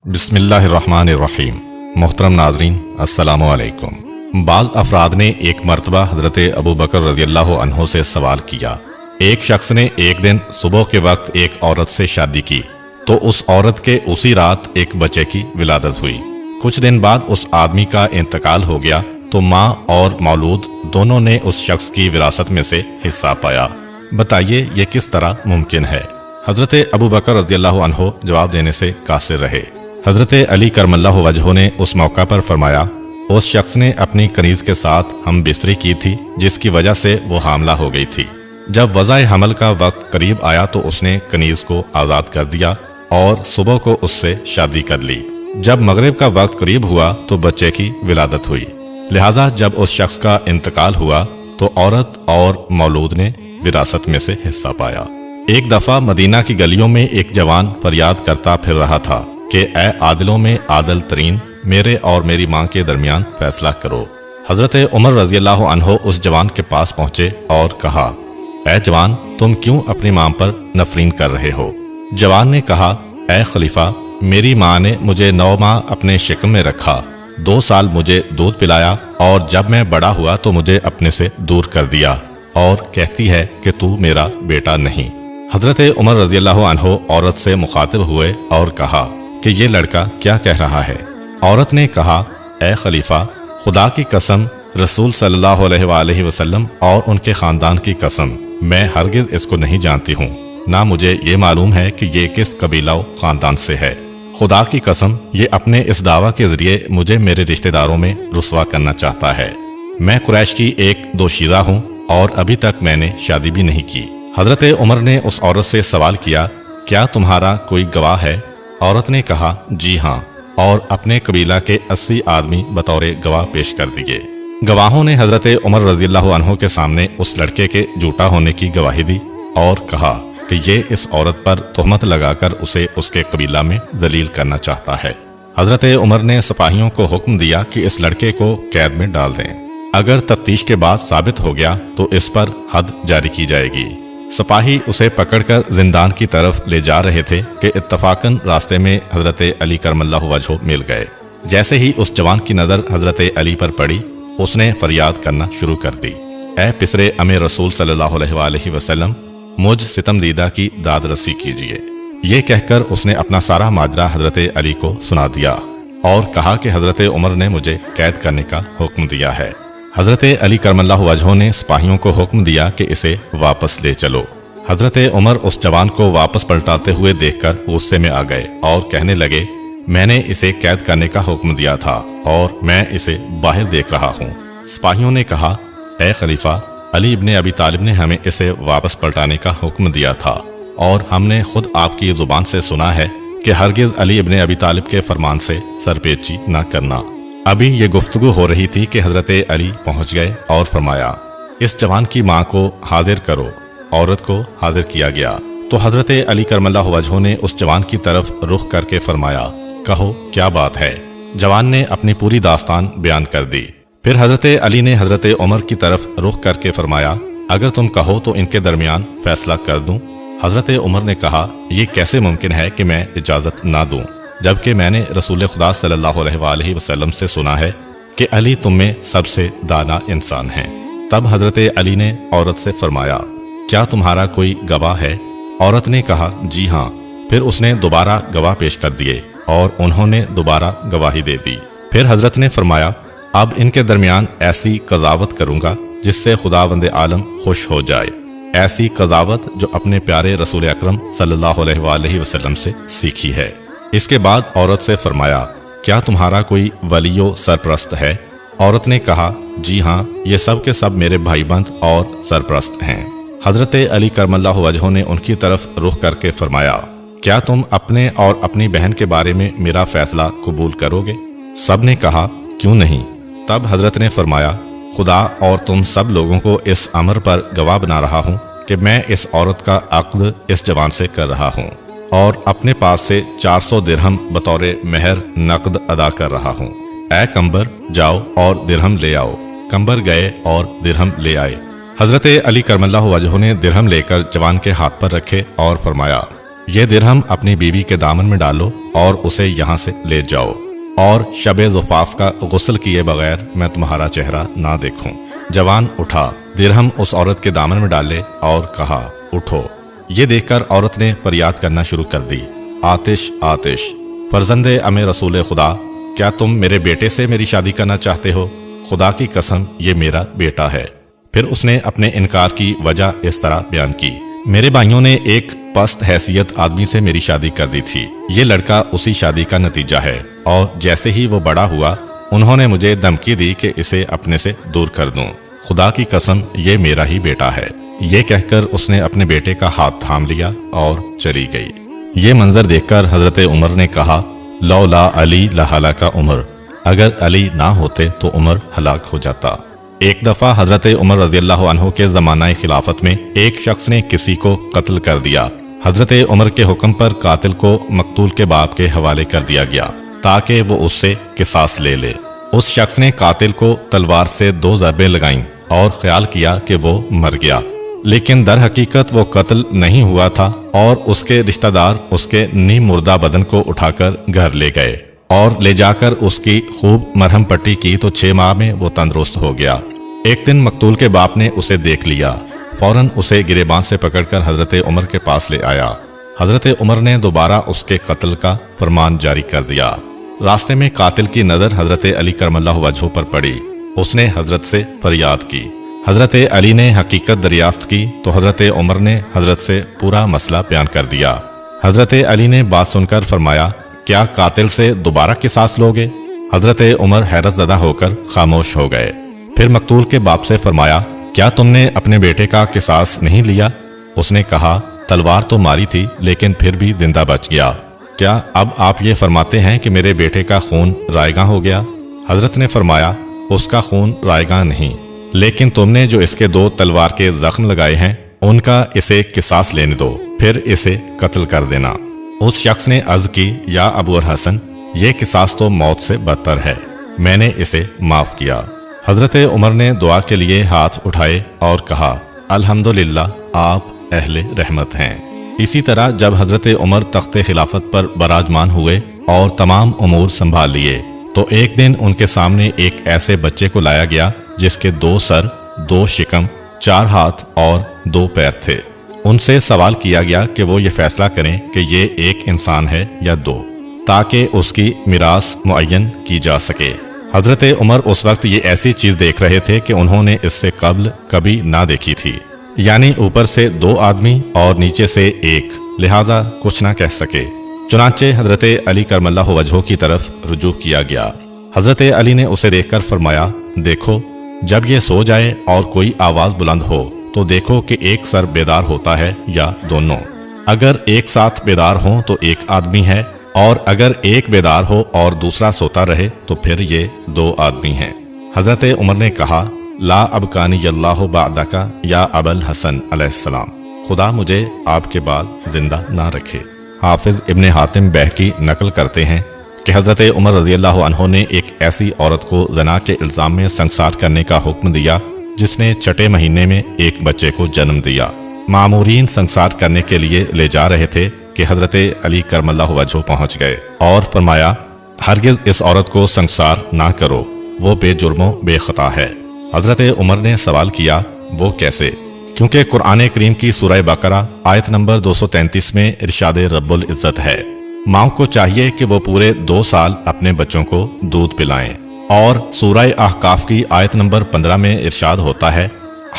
بسم اللہ الرحمن الرحیم۔ محترم ناظرین، السلام علیکم۔ بعض افراد نے ایک مرتبہ حضرت ابو بکر رضی اللہ عنہ سے سوال کیا۔ ایک شخص نے ایک دن صبح کے وقت ایک عورت سے شادی کی تو اس عورت کے اسی رات ایک بچے کی ولادت ہوئی۔ کچھ دن بعد اس آدمی کا انتقال ہو گیا تو ماں اور مولود دونوں نے اس شخص کی وراثت میں سے حصہ پایا۔ بتائیے یہ کس طرح ممکن ہے؟ حضرت ابو بکر رضی اللہ عنہ جواب دینے سے قاصر رہے۔ حضرت علی کرم اللہ وجہہ نے اس موقع پر فرمایا، اس شخص نے اپنی کنیز کے ساتھ ہم بستری کی تھی جس کی وجہ سے وہ حاملہ ہو گئی تھی۔ جب وضع حمل کا وقت قریب آیا تو اس نے کنیز کو آزاد کر دیا اور صبح کو اس سے شادی کر لی۔ جب مغرب کا وقت قریب ہوا تو بچے کی ولادت ہوئی۔ لہذا جب اس شخص کا انتقال ہوا تو عورت اور مولود نے وراثت میں سے حصہ پایا۔ ایک دفعہ مدینہ کی گلیوں میں ایک جوان فریاد کرتا پھر رہا تھا کہ اے عادلوں میں عادل ترین، میرے اور میری ماں کے درمیان فیصلہ کرو۔ حضرت عمر رضی اللہ عنہ اس جوان کے پاس پہنچے اور کہا، اے جوان، تم کیوں اپنی ماں پر نفرین کر رہے ہو؟ جوان نے کہا، اے خلیفہ، میری ماں نے مجھے 9 ماہ اپنے شکم میں رکھا، 2 سال مجھے دودھ پلایا اور جب میں بڑا ہوا تو مجھے اپنے سے دور کر دیا اور کہتی ہے کہ تو میرا بیٹا نہیں۔ حضرت عمر رضی اللہ عنہ عورت سے مخاطب ہوئے اور کہا کہ یہ لڑکا کیا کہہ رہا ہے؟ عورت نے کہا، اے خلیفہ، خدا کی قسم، رسول صلی اللہ علیہ وآلہ وسلم اور ان کے خاندان کی قسم، میں ہرگز اس کو نہیں جانتی ہوں، نہ مجھے یہ معلوم ہے کہ یہ کس قبیلہ و خاندان سے ہے۔ خدا کی قسم، یہ اپنے اس دعویٰ کے ذریعے مجھے میرے رشتہ داروں میں رسوا کرنا چاہتا ہے۔ میں قریش کی ایک دوشیزہ ہوں اور ابھی تک میں نے شادی بھی نہیں کی۔ حضرت عمر نے اس عورت سے سوال کیا، کیا تمہارا کوئی گواہ ہے؟ عورت نے کہا، جی ہاں، اور اپنے قبیلہ کے 80 آدمی بطور گواہ پیش کر دیے۔ گواہوں نے حضرت عمر رضی اللہ عنہ کے سامنے اس لڑکے کے جھوٹا ہونے کی گواہی دی اور کہا کہ یہ اس عورت پر تہمت لگا کر اسے اس کے قبیلہ میں ذلیل کرنا چاہتا ہے۔ حضرت عمر نے سپاہیوں کو حکم دیا کہ اس لڑکے کو قید میں ڈال دیں، اگر تفتیش کے بعد ثابت ہو گیا تو اس پر حد جاری کی جائے گی۔ سپاہی اسے پکڑ کر زندان کی طرف لے جا رہے تھے کہ اتفاقاً راستے میں حضرت علی کرم اللہ وجہہ مل گئے۔ جیسے ہی اس جوان کی نظر حضرت علی پر پڑی، اس نے فریاد کرنا شروع کر دی، اے پسرے امیر رسول صلی اللہ علیہ وآلہ وسلم، مجھ ستم دیدہ کی داد رسی کیجیے۔ یہ کہہ کر اس نے اپنا سارا ماجرا حضرت علی کو سنا دیا اور کہا کہ حضرت عمر نے مجھے قید کرنے کا حکم دیا ہے۔ حضرت علی کرم اللہ وجہہ نے سپاہیوں کو حکم دیا کہ اسے واپس لے چلو۔ حضرت عمر اس جوان کو واپس پلٹاتے ہوئے دیکھ کر غصے میں آ گئے اور کہنے لگے، میں نے اسے قید کرنے کا حکم دیا تھا اور میں اسے باہر دیکھ رہا ہوں۔ سپاہیوں نے کہا، اے خلیفہ، علی ابن ابی طالب نے ہمیں اسے واپس پلٹانے کا حکم دیا تھا اور ہم نے خود آپ کی زبان سے سنا ہے کہ ہرگز علی ابن ابی طالب کے فرمان سے سرپیچی نہ کرنا۔ ابھی یہ گفتگو ہو رہی تھی کہ حضرت علی پہنچ گئے اور فرمایا، اس جوان کی ماں کو حاضر کرو۔ عورت کو حاضر کیا گیا تو حضرت علی کرم اللہ وجہہ نے اس جوان کی طرف رخ کر کے فرمایا، کہو کیا بات ہے؟ جوان نے اپنی پوری داستان بیان کر دی۔ پھر حضرت علی نے حضرت عمر کی طرف رخ کر کے فرمایا، اگر تم کہو تو ان کے درمیان فیصلہ کر دوں۔ حضرت عمر نے کہا، یہ کیسے ممکن ہے کہ میں اجازت نہ دوں، جبکہ میں نے رسول خدا صلی اللہ علیہ وآلہ وسلم سے سنا ہے کہ علی تم میں سب سے دانا انسان ہیں۔ تب حضرت علی نے عورت سے فرمایا، کیا تمہارا کوئی گواہ ہے؟ عورت نے کہا، جی ہاں۔ پھر اس نے دوبارہ گواہ پیش کر دیے اور انہوں نے دوبارہ گواہی دے دی۔ پھر حضرت نے فرمایا، اب ان کے درمیان ایسی قضاوت کروں گا جس سے خداوند عالم خوش ہو جائے، ایسی قضاوت جو اپنے پیارے رسول اکرم صلی اللہ علیہ وآلہ وسلم سے سیکھی ہے۔ اس کے بعد عورت سے فرمایا، کیا تمہارا کوئی ولی و سرپرست ہے؟ عورت نے کہا، جی ہاں، یہ سب کے سب میرے بھائی بند اور سرپرست ہیں۔ حضرت علی کرم اللہ وجہہ نے ان کی طرف رخ کر کے فرمایا، کیا تم اپنے اور اپنی بہن کے بارے میں میرا فیصلہ قبول کرو گے؟ سب نے کہا، کیوں نہیں؟ تب حضرت نے فرمایا، خدا اور تم سب لوگوں کو اس امر پر گواہ بنا رہا ہوں کہ میں اس عورت کا عقد اس جوان سے کر رہا ہوں اور اپنے پاس سے 400 درہم بطور مہر نقد ادا کر رہا ہوں۔ اے کمبر، جاؤ اور درہم لے آؤ۔ کمبر گئے اور درہم لے آئے۔ حضرت علی کرم اللہ وجہہ نے درہم لے کر جوان کے ہاتھ پر رکھے اور فرمایا، یہ درہم اپنی بیوی کے دامن میں ڈالو اور اسے یہاں سے لے جاؤ، اور شب زفاف کا غسل کیے بغیر میں تمہارا چہرہ نہ دیکھوں۔ جوان اٹھا، درہم اس عورت کے دامن میں ڈالے اور کہا اٹھو۔ یہ دیکھ کر عورت نے فریاد کرنا شروع کر دی، آتش آتش، فرزند ام رسول خدا، کیا تم میرے بیٹے سے میری شادی کرنا چاہتے ہو؟ خدا کی قسم یہ میرا بیٹا ہے۔ پھر اس نے اپنے انکار کی وجہ اس طرح بیان کی، میرے بھائیوں نے ایک پست حیثیت آدمی سے میری شادی کر دی تھی، یہ لڑکا اسی شادی کا نتیجہ ہے، اور جیسے ہی وہ بڑا ہوا انہوں نے مجھے دھمکی دی کہ اسے اپنے سے دور کر دوں۔ خدا کی قسم یہ میرا ہی بیٹا ہے۔ یہ کہہ کر اس نے اپنے بیٹے کا ہاتھ تھام لیا اور چلی گئی۔ یہ منظر دیکھ کر حضرت عمر نے کہا، لولا علی لہلک عمر، اگر علی نہ ہوتے تو عمر ہلاک ہو جاتا۔ ایک دفعہ حضرت عمر رضی اللہ عنہ کے زمانہ خلافت میں ایک شخص نے کسی کو قتل کر دیا۔ حضرت عمر کے حکم پر قاتل کو مقتول کے باپ کے حوالے کر دیا گیا تاکہ وہ اس سے قصاص لے لے۔ اس شخص نے قاتل کو تلوار سے 2 ضربیں لگائیں اور خیال کیا کہ وہ مر گیا، لیکن در حقیقت وہ قتل نہیں ہوا تھا، اور اس کے رشتہ دار اس کے نیم مردہ بدن کو اٹھا کر گھر لے گئے اور لے جا کر اس کی خوب مرہم پٹی کی تو 6 ماہ میں وہ تندرست ہو گیا۔ ایک دن مقتول کے باپ نے اسے دیکھ لیا، فوراً اسے گریبان سے پکڑ کر حضرت عمر کے پاس لے آیا۔ حضرت عمر نے دوبارہ اس کے قتل کا فرمان جاری کر دیا۔ راستے میں قاتل کی نظر حضرت علی کرم اللہ وجہہ پر پڑی، اس نے حضرت سے فریاد کی۔ حضرت علی نے حقیقت دریافت کی تو حضرت عمر نے حضرت سے پورا مسئلہ بیان کر دیا۔ حضرت علی نے بات سن کر فرمایا، کیا قاتل سے دوبارہ قصاص لوگے؟ حضرت عمر حیرت زدہ ہو کر خاموش ہو گئے۔ پھر مقتول کے باپ سے فرمایا، کیا تم نے اپنے بیٹے کا قصاص نہیں لیا؟ اس نے کہا، تلوار تو ماری تھی لیکن پھر بھی زندہ بچ گیا۔ کیا اب آپ یہ فرماتے ہیں کہ میرے بیٹے کا خون رائیگاں ہو گیا؟ حضرت نے فرمایا، اس کا خون رائیگاں نہیں، لیکن تم نے جو اس کے 2 تلوار کے زخم لگائے ہیں ان کا اسے قصاص لینے دو، پھر اسے قتل کر دینا۔ اس شخص نے عرض کی، یا ابو الحسن، یہ قصاص تو موت سے بدتر ہے، میں نے اسے معاف کیا۔ حضرت عمر نے دعا کے لیے ہاتھ اٹھائے اور کہا، الحمدللہ آپ اہل رحمت ہیں۔ اسی طرح جب حضرت عمر تخت خلافت پر براجمان ہوئے اور تمام امور سنبھال لیے تو ایک دن ان کے سامنے ایک ایسے بچے کو لایا گیا جس کے 2 سر، 2 شکم، 4 ہاتھ اور 2 پیر تھے۔ ان سے سوال کیا گیا کہ وہ یہ فیصلہ کریں کہ یہ ایک انسان ہے یا 2، تاکہ اس کی میراث معین کی جا سکے۔ حضرت عمر اس وقت یہ ایسی چیز دیکھ رہے تھے کہ انہوں نے اس سے قبل کبھی نہ دیکھی تھی، یعنی اوپر سے 2 آدمی اور نیچے سے 1، لہذا کچھ نہ کہہ سکے۔ چنانچہ حضرت علی کرم اللہ وجہہ کی طرف رجوع کیا گیا۔ حضرت علی نے اسے دیکھ کر فرمایا، دیکھو، جب یہ سو جائے اور کوئی آواز بلند ہو تو دیکھو کہ ایک سر بیدار ہوتا ہے یا دونوں۔ اگر ایک ساتھ بیدار ہوں تو ایک آدمی ہے، اور اگر ایک بیدار ہو اور دوسرا سوتا رہے تو پھر یہ 2 آدمی ہیں۔ حضرت عمر نے کہا، لا ابکانی اللہ بعدک یا ابا الحسن علیہ السلام، خدا مجھے آپ کے بعد زندہ نہ رکھے۔ حافظ ابن حاتم بہقی نقل کرتے ہیں کہ حضرت عمر رضی اللہ عنہ نے ایک ایسی عورت کو زنا کے الزام میں سنسار کرنے کا حکم دیا جس نے 6 مہینے میں ایک بچے کو جنم دیا۔ مامورین سنسار کرنے کے لیے لے جا رہے تھے کہ حضرت علی کرم اللہ وجہہ پہنچ گئے اور فرمایا، ہرگز اس عورت کو سنسار نہ کرو، وہ بے جرم و بے خطا ہے۔ حضرت عمر نے سوال کیا، وہ کیسے؟ کیونکہ قرآن کریم کی سورہ بقرہ آیت نمبر 233 میں ارشاد رب العزت ہے، ماں کو چاہیے کہ وہ پورے 2 سال اپنے بچوں کو دودھ پلائیں، اور سورہ احقاف کی آیت نمبر 15 میں ارشاد ہوتا ہے،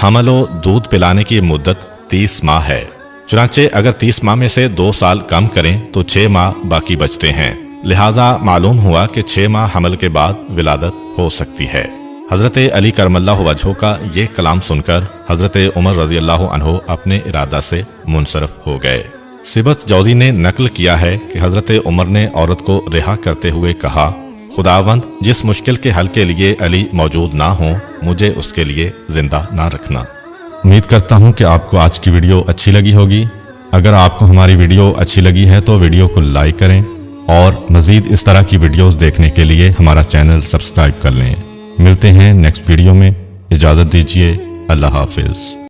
حمل و دودھ پلانے کی مدت 30 ماہ ہے۔ چنانچہ اگر 30 ماہ میں سے 2 سال کم کریں تو 6 ماہ باقی بچتے ہیں، لہٰذا معلوم ہوا کہ 6 ماہ حمل کے بعد ولادت ہو سکتی ہے۔ حضرت علی کرم اللہ وجہہ کا یہ کلام سن کر حضرت عمر رضی اللہ عنہ اپنے ارادہ سے منصرف ہو گئے۔ سبت جوزی نے نقل کیا ہے کہ حضرت عمر نے عورت کو رہا کرتے ہوئے کہا، خداوند جس مشکل کے حل کے لیے علی موجود نہ ہوں مجھے اس کے لیے زندہ نہ رکھنا۔ امید کرتا ہوں کہ آپ کو آج کی ویڈیو اچھی لگی ہوگی۔ اگر آپ کو ہماری ویڈیو اچھی لگی ہے تو ویڈیو کو لائک کریں اور مزید اس طرح کی ویڈیوز دیکھنے کے لیے ہمارا چینل سبسکرائب کر لیں۔ ملتے ہیں نیکسٹ ویڈیو میں، اجازت دیجیے، اللہ حافظ۔